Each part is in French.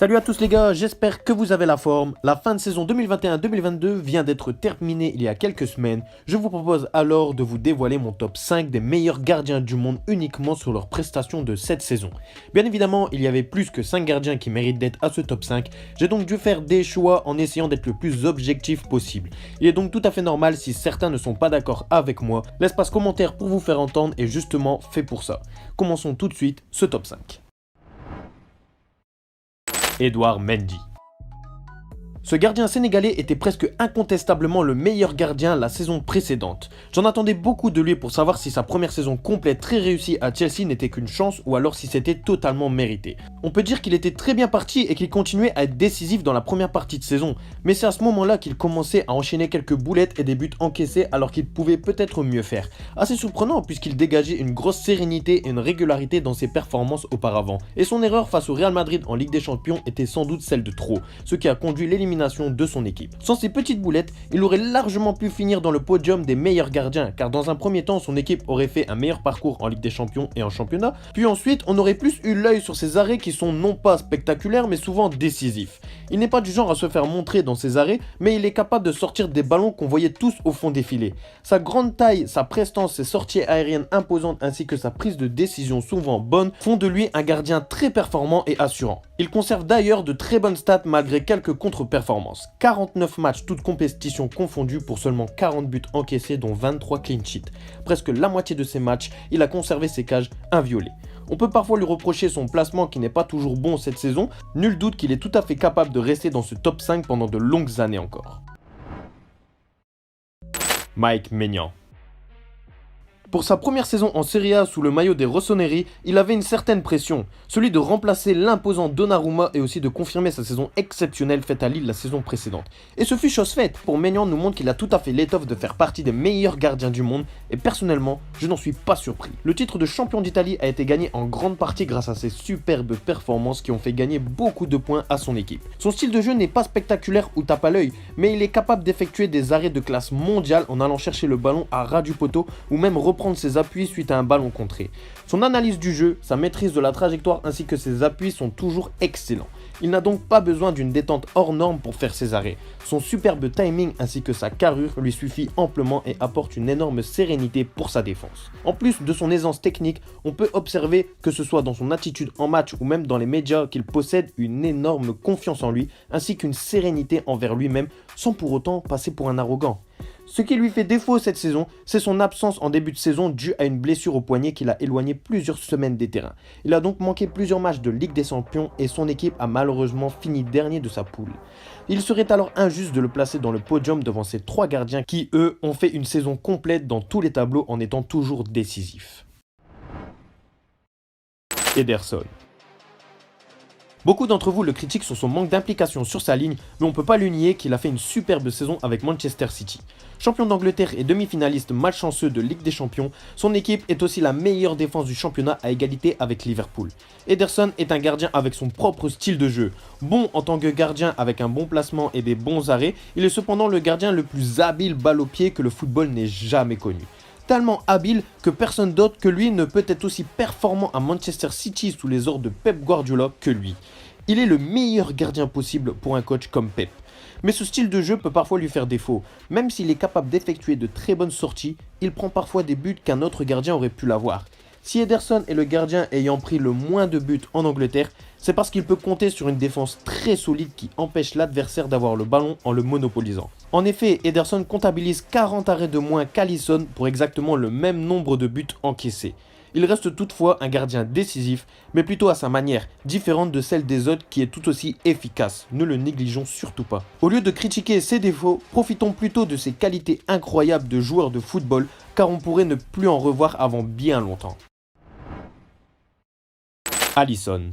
Salut à tous les gars, j'espère que vous avez la forme. La fin de saison 2021-2022 vient d'être terminée il y a quelques semaines. Je vous propose alors de vous dévoiler mon top 5 des meilleurs gardiens du monde uniquement sur leurs prestations de cette saison. Bien évidemment, il y avait plus que 5 gardiens qui méritent d'être à ce top 5. J'ai donc dû faire des choix en essayant d'être le plus objectif possible. Il est donc tout à fait normal si certains ne sont pas d'accord avec moi. L'espace commentaire pour vous faire entendre est justement fait pour ça. Commençons tout de suite ce top 5. Edouard Mendy. Ce gardien sénégalais était presque incontestablement le meilleur gardien la saison précédente. J'en attendais beaucoup de lui pour savoir si sa première saison complète très réussie à Chelsea n'était qu'une chance ou alors si c'était totalement mérité. On peut dire qu'il était très bien parti et qu'il continuait à être décisif dans la première partie de saison, mais c'est à ce moment-là qu'il commençait à enchaîner quelques boulettes et des buts encaissés alors qu'il pouvait peut-être mieux faire. Assez surprenant puisqu'il dégageait une grosse sérénité et une régularité dans ses performances auparavant. Et son erreur face au Real Madrid en Ligue des Champions était sans doute celle de trop, ce qui a conduit l'élimination de son équipe. Sans ces petites boulettes, il aurait largement pu finir dans le podium des meilleurs gardiens, car dans un premier temps, son équipe aurait fait un meilleur parcours en Ligue des Champions et en championnat, puis ensuite, on aurait plus eu l'œil sur ses arrêts qui sont non pas spectaculaires, mais souvent décisifs. Il n'est pas du genre à se faire montrer dans ses arrêts, mais il est capable de sortir des ballons qu'on voyait tous au fond des filets. Sa grande taille, sa prestance, ses sorties aériennes imposantes ainsi que sa prise de décision souvent bonne font de lui un gardien très performant et assurant. Il conserve d'ailleurs de très bonnes stats malgré quelques contre-performances. 49 matchs toutes compétitions confondues pour seulement 40 buts encaissés dont 23 clean sheets. Presque la moitié de ces matchs, il a conservé ses cages inviolées. On peut parfois lui reprocher son placement qui n'est pas toujours bon cette saison, nul doute qu'il est tout à fait capable de rester dans ce top 5 pendant de longues années encore. Mike Maignan. Pour sa première saison en Serie A sous le maillot des Rossoneri, il avait une certaine pression, celui de remplacer l'imposant Donnarumma et aussi de confirmer sa saison exceptionnelle faite à Lille la saison précédente. Et ce fut chose faite, pour Maignan nous montre qu'il a tout à fait l'étoffe de faire partie des meilleurs gardiens du monde, et personnellement, je n'en suis pas surpris. Le titre de champion d'Italie a été gagné en grande partie grâce à ses superbes performances qui ont fait gagner beaucoup de points à son équipe. Son style de jeu n'est pas spectaculaire ou tape à l'œil, mais il est capable d'effectuer des arrêts de classe mondiale en allant chercher le ballon à ras du poteau ou même reprendre ses appuis suite à un ballon contré. Son analyse du jeu, sa maîtrise de la trajectoire ainsi que ses appuis sont toujours excellents. Il n'a donc pas besoin d'une détente hors norme pour faire ses arrêts. Son superbe timing ainsi que sa carrure lui suffit amplement et apporte une énorme sérénité pour sa défense. En plus de son aisance technique, on peut observer que ce soit dans son attitude en match ou même dans les médias qu'il possède une énorme confiance en lui ainsi qu'une sérénité envers lui-même sans pour autant passer pour un arrogant. Ce qui lui fait défaut cette saison, c'est son absence en début de saison due à une blessure au poignet qui l'a éloigné plusieurs semaines des terrains. Il a donc manqué plusieurs matchs de Ligue des Champions et son équipe a malheureusement fini dernier de sa poule. Il serait alors injuste de le placer dans le podium devant ces trois gardiens qui, eux, ont fait une saison complète dans tous les tableaux en étant toujours décisifs. Ederson. Beaucoup d'entre vous le critiquent sur son manque d'implication sur sa ligne, mais on ne peut pas lui nier qu'il a fait une superbe saison avec Manchester City. Champion d'Angleterre et demi-finaliste malchanceux de Ligue des Champions, son équipe est aussi la meilleure défense du championnat à égalité avec Liverpool. Ederson est un gardien avec son propre style de jeu. Bon en tant que gardien avec un bon placement et des bons arrêts, il est cependant le gardien le plus habile balle au pied que le football n'ait jamais connu. Tellement habile que personne d'autre que lui ne peut être aussi performant à Manchester City sous les ordres de Pep Guardiola que lui. Il est le meilleur gardien possible pour un coach comme Pep. Mais ce style de jeu peut parfois lui faire défaut. Même s'il est capable d'effectuer de très bonnes sorties, il prend parfois des buts qu'un autre gardien aurait pu l'avoir. Si Ederson est le gardien ayant pris le moins de buts en Angleterre, c'est parce qu'il peut compter sur une défense très solide qui empêche l'adversaire d'avoir le ballon en le monopolisant. En effet, Ederson comptabilise 40 arrêts de moins qu'Alisson pour exactement le même nombre de buts encaissés. Il reste toutefois un gardien décisif, mais plutôt à sa manière, différente de celle des autres qui est tout aussi efficace. Ne le négligeons surtout pas. Au lieu de critiquer ses défauts, profitons plutôt de ses qualités incroyables de joueur de football, car on pourrait ne plus en revoir avant bien longtemps. Alisson.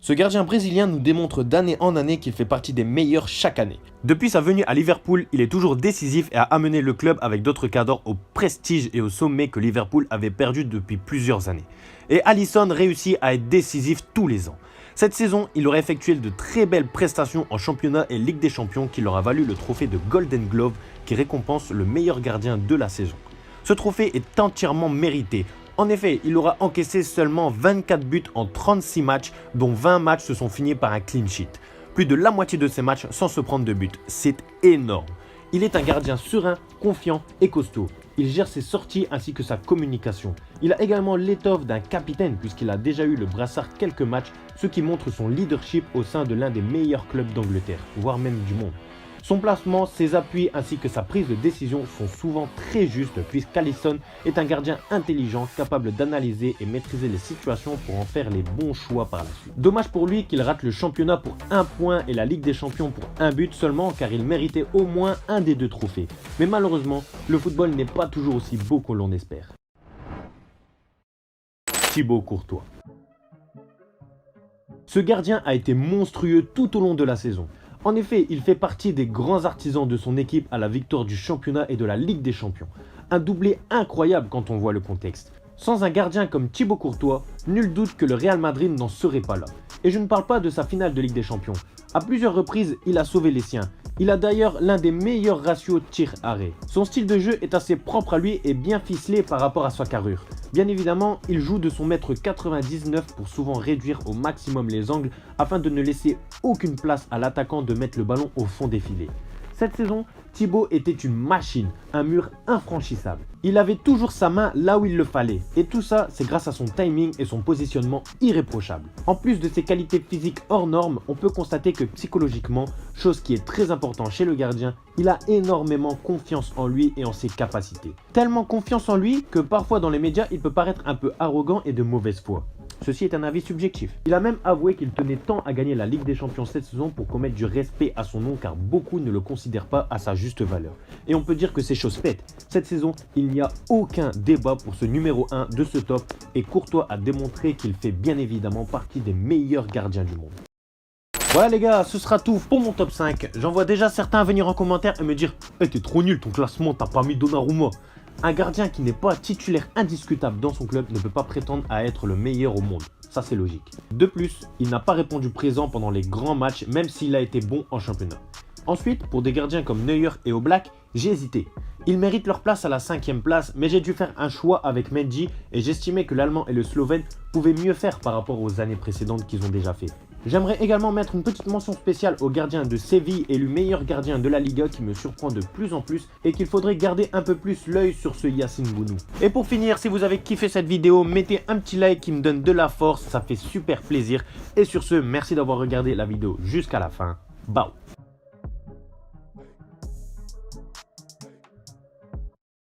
Ce gardien brésilien nous démontre d'année en année qu'il fait partie des meilleurs chaque année. Depuis sa venue à Liverpool, il est toujours décisif et a amené le club avec d'autres cadors au prestige et au sommet que Liverpool avait perdu depuis plusieurs années. Et Alisson réussit à être décisif tous les ans. Cette saison, il aurait effectué de très belles prestations en championnat et Ligue des Champions qui leur a valu le trophée de Golden Glove qui récompense le meilleur gardien de la saison. Ce trophée est entièrement mérité. En effet, il aura encaissé seulement 24 buts en 36 matchs, dont 20 matchs se sont finis par un clean sheet. Plus de la moitié de ces matchs sans se prendre de but. C'est énorme. Il est un gardien serein, confiant et costaud. Il gère ses sorties ainsi que sa communication. Il a également l'étoffe d'un capitaine puisqu'il a déjà eu le brassard quelques matchs, ce qui montre son leadership au sein de l'un des meilleurs clubs d'Angleterre, voire même du monde. Son placement, ses appuis ainsi que sa prise de décision sont souvent très justes puisqu'Alisson est un gardien intelligent capable d'analyser et maîtriser les situations pour en faire les bons choix par la suite. Dommage pour lui qu'il rate le championnat pour 1 point et la Ligue des Champions pour 1 but seulement car il méritait au moins un des 2 trophées. Mais malheureusement, le football n'est pas toujours aussi beau que l'on espère. Thibaut Courtois. Ce gardien a été monstrueux tout au long de la saison. En effet, il fait partie des grands artisans de son équipe à la victoire du championnat et de la Ligue des Champions. Un doublé incroyable quand on voit le contexte. Sans un gardien comme Thibaut Courtois, nul doute que le Real Madrid n'en serait pas là. Et je ne parle pas de sa finale de Ligue des Champions. À plusieurs reprises, il a sauvé les siens. Il a d'ailleurs l'un des meilleurs ratios tir-arrêt. Son style de jeu est assez propre à lui et bien ficelé par rapport à sa carrure. Bien évidemment, il joue de son mètre 99 pour souvent réduire au maximum les angles afin de ne laisser aucune place à l'attaquant de mettre le ballon au fond des filets. Cette saison, Thibaut était une machine, un mur infranchissable. Il avait toujours sa main là où il le fallait. Et tout ça, c'est grâce à son timing et son positionnement irréprochable. En plus de ses qualités physiques hors normes, on peut constater que psychologiquement, chose qui est très importante chez le gardien, il a énormément confiance en lui et en ses capacités. Tellement confiance en lui que parfois dans les médias, il peut paraître un peu arrogant et de mauvaise foi. Ceci est un avis subjectif. Il a même avoué qu'il tenait tant à gagner la Ligue des Champions cette saison pour qu'on mette du respect à son nom car beaucoup ne le considèrent pas à sa juste valeur. Et on peut dire que c'est chose faite. Cette saison, il n'y a aucun débat pour ce numéro 1 de ce top et Courtois a démontré qu'il fait bien évidemment partie des meilleurs gardiens du monde. Voilà les gars, ce sera tout pour mon top 5. J'en vois déjà certains venir en commentaire et me dire « Hey, t'es trop nul ton classement, t'as pas mis Donnarumma ». Un gardien qui n'est pas titulaire indiscutable dans son club ne peut pas prétendre à être le meilleur au monde. Ça c'est logique. De plus, il n'a pas répondu présent pendant les grands matchs même s'il a été bon en championnat. Ensuite, pour des gardiens comme Neuer et Oblak, j'ai hésité. Ils méritent leur place à la 5e place, mais j'ai dû faire un choix avec Mendy et j'estimais que l'Allemand et le Slovène pouvaient mieux faire par rapport aux années précédentes qu'ils ont déjà fait. J'aimerais également mettre une petite mention spéciale au gardien de Séville, élu meilleur gardien de la Liga qui me surprend de plus en plus et qu'il faudrait garder un peu plus l'œil sur ce Yacine Bounou. Et pour finir, si vous avez kiffé cette vidéo, mettez un petit like qui me donne de la force, ça fait super plaisir. Et sur ce, merci d'avoir regardé la vidéo jusqu'à la fin. Bye.